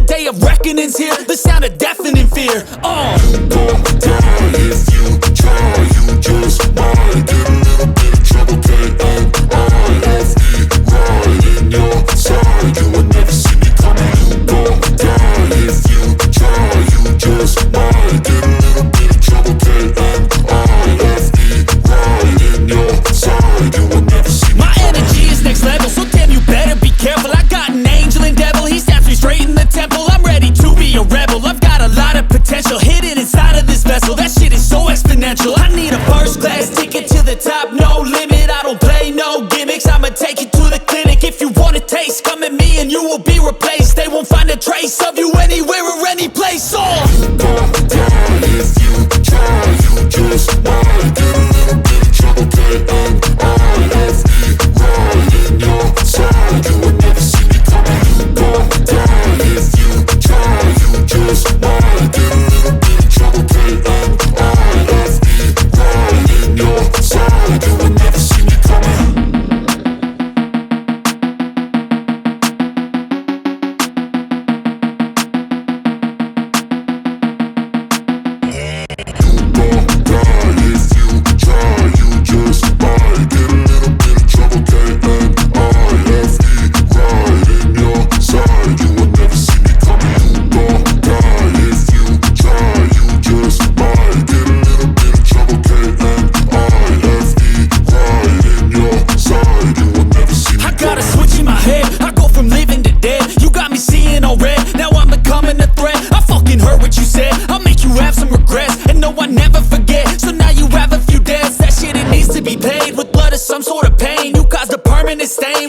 The day of reckoning's here, the sound of deafening fear. You gon' die if you try, you just might get a little bit of trouble, K-N-I-F-E, right in your side, you will never see me coming. You gon' die if you try, you just might get a little bit of trouble, K-N-I-F-E, right in your side, you will never see me coming. My energy is next level, so damn you better be careful. I got an angel and devil, he snaps me straight in the temple. I'm ready to be a rebel, I've got a lot of potential hidden inside of this vessel. That shit is so exponential. I need a first class ticket to the top, no limit. I don't play no gimmicks, I'ma take you to the clinic. If you want a taste, come at me and you will be replaced. They won't find a trace of you anywhere or any place. You gon' die if you try, you just might get a little bit of trouble, K-N-I-F-E, right in your side, you will never see me coming. You gon' die if you try, you just might get a little bit of trouble, K-N-I-F-E, right in your side, you will never see me coming.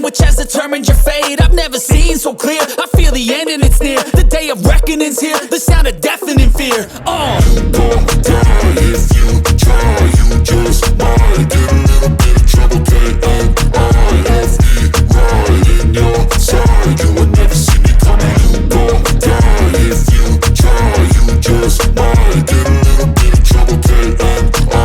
Which has determined your fate. I've never seen so clear, I feel the end and it's near. The day of reckoning's here, the sound of deafening fear. You gon' die if you try, you just might get a little bit of trouble, K-N-I-F-E, right in your side, you will never see me coming. You gon' die if you try, you just might get a little bit of trouble, K-N-I-F-E,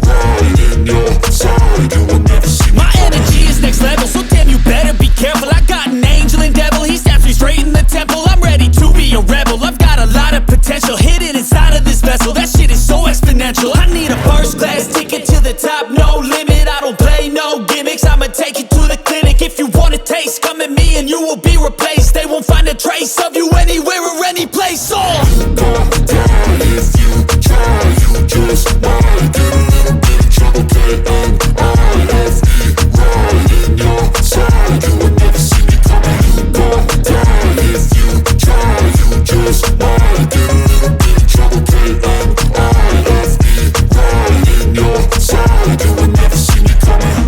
right in your side, you will never see me coming. My energy is next level, so damn you better be careful. I got an angel and devil, he snaps me straight in the temple. I'm ready to be a rebel, I've got a lot of potential hidden inside of this vessel. That shit is so exponential. I need a first class ticket to the top, no limit. I don't play no gimmicks, I'ma take you to the clinic. If you want a taste, come at me and you will be replaced. They won't find a trace of you anywhere or any place. You gon' die if you try, you just might get a little bit of trouble, K-N-I-F-E, right in your side, you will never see me coming. You gon' die if you try, you just might get a little bit of trouble, K-N-I-F-E, right in your side, you will never see me coming.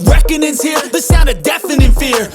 reckoning's here, the sound of deafening fear.